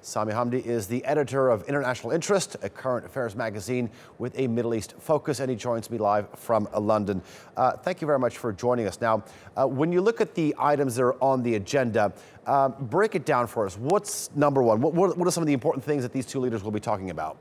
Sami Hamdi is the editor of International Interest, a current affairs magazine with a Middle East focus, and he joins me live from London. Thank you very much for joining us. Now, when you look at the items that are on the agenda, break it down for us. What's number one? What are some of the important things that these two leaders will be talking about?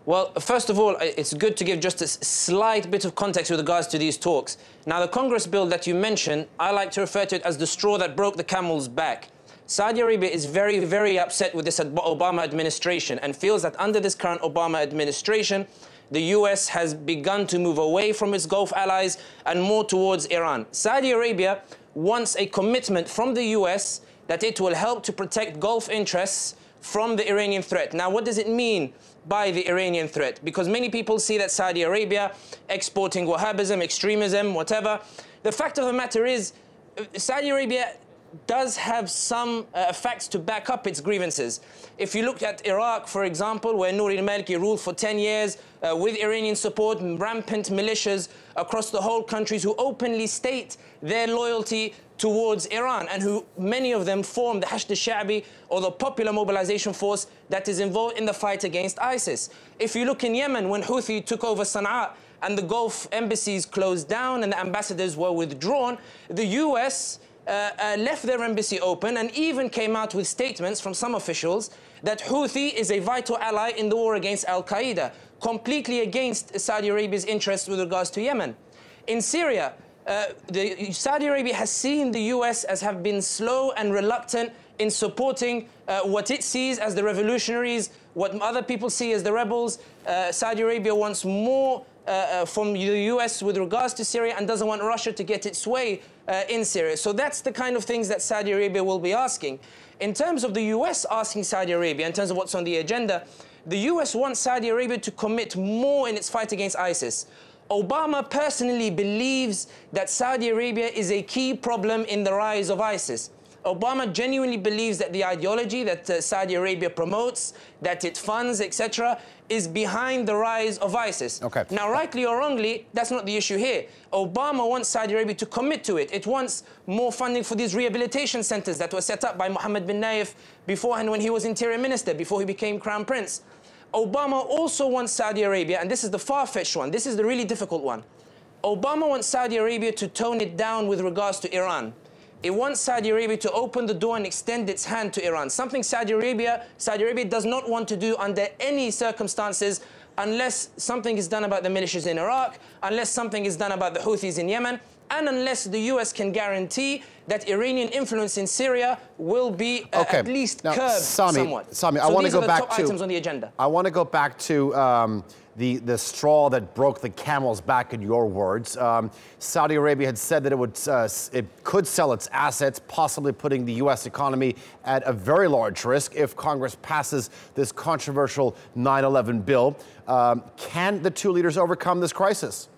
Well, first of all, it's good to give just a slight bit of context with regards to these talks. Now, the Congress bill that you mentioned, I like to refer to it as the straw that broke the camel's back. Saudi Arabia is very, very upset with this Obama administration and feels that under this current Obama administration, the US has begun to move away from its Gulf allies and more towards Iran. Saudi Arabia wants a commitment from the US that it will help to protect Gulf interests from the Iranian threat. Now, what does it mean by the Iranian threat? Because many people see that Saudi Arabia exporting Wahhabism, extremism, whatever. The fact of the matter is, Saudi Arabia does have some facts to back up its grievances. If you look at Iraq, for example, where Nouri al-Maliki ruled for 10 years with Iranian support, rampant militias across the whole countries who openly state their loyalty towards Iran and who many of them form the Hashd al-Sha'bi, or the popular mobilization force that is involved in the fight against ISIS. If you look in Yemen, when Houthi took over Sana'a and the Gulf embassies closed down and the ambassadors were withdrawn, the US left their embassy open and even came out with statements from some officials that Houthi is a vital ally in the war against Al-Qaeda, completely against Saudi Arabia's interests with regards to Yemen. In Syria, Saudi Arabia has seen the US as have been slow and reluctant in supporting what it sees as the revolutionaries, what other people see as the rebels. Saudi Arabia wants more from the US with regards to Syria and doesn't want Russia to get its way in Syria. So that's the kind of things that Saudi Arabia will be asking. In terms of the US asking Saudi Arabia, in terms of what's on the agenda, the US wants Saudi Arabia to commit more in its fight against ISIS. Obama personally believes that Saudi Arabia is a key problem in the rise of ISIS. Obama genuinely believes that the ideology that Saudi Arabia promotes, that it funds, etc., is behind the rise of ISIS. Okay. Now, rightly or wrongly, that's not the issue here. Obama wants Saudi Arabia to commit to it. It wants more funding for these rehabilitation centers that were set up by Mohammed bin Nayef beforehand when he was interior minister, before he became crown prince. Obama also wants Saudi Arabia, and this is the far-fetched one, this is the really difficult one. Obama wants Saudi Arabia to tone it down with regards to Iran. It wants Saudi Arabia to open the door and extend its hand to Iran, something Saudi Arabia does not want to do under any circumstances unless something is done about the militias in Iraq, unless something is done about the Houthis in Yemen, and unless the US can guarantee that Iranian influence in Syria will be at least curbed somewhat. Sami, so I want to go back top items on the agenda. I want to go back to the straw that broke the camel's back, in your words. Saudi Arabia had said that it could sell its assets, possibly putting the US economy at a very large risk if Congress passes this controversial 9/11 bill. Can the two leaders overcome this crisis?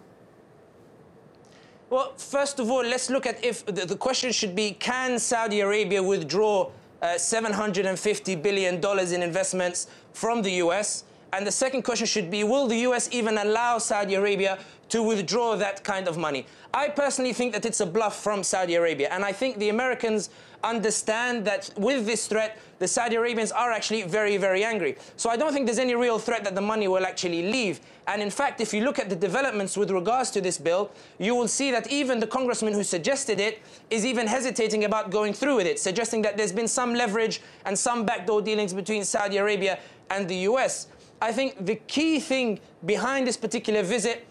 Well, first of all, let's look at if the question should be, can Saudi Arabia withdraw $750 billion in investments from the US? And the second question should be, will the US even allow Saudi Arabia to withdraw that kind of money? I personally think that it's a bluff from Saudi Arabia. And I think the Americans understand that with this threat, the Saudi Arabians are actually very, very angry. So I don't think there's any real threat that the money will actually leave. And in fact, if you look at the developments with regards to this bill, you will see that even the congressman who suggested it is even hesitating about going through with it, suggesting that there's been some leverage and some backdoor dealings between Saudi Arabia and the US. I think the key thing behind this particular visit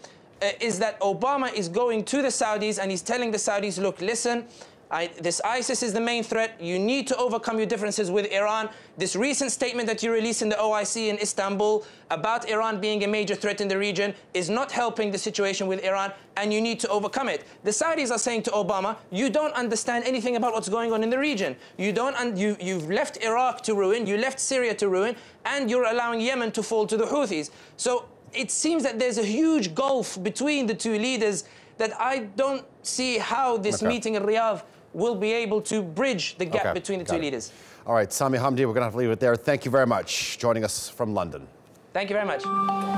is that Obama is going to the Saudis and he's telling the Saudis, look, listen, this ISIS is the main threat. You need to overcome your differences with Iran. This recent statement that you released in the OIC in Istanbul about Iran being a major threat in the region is not helping the situation with Iran, and you need to overcome it. The Saudis are saying to Obama, you don't understand anything about what's going on in the region. You've left Iraq to ruin, you left Syria to ruin, and you're allowing Yemen to fall to the Houthis. So it seems that there's a huge gulf between the two leaders that I don't see how this meeting in Riyadh will be able to bridge the gap between the two leaders. All right, Sami Hamdi, we're going to have to leave it there. Thank you very much joining us from London. Thank you very much.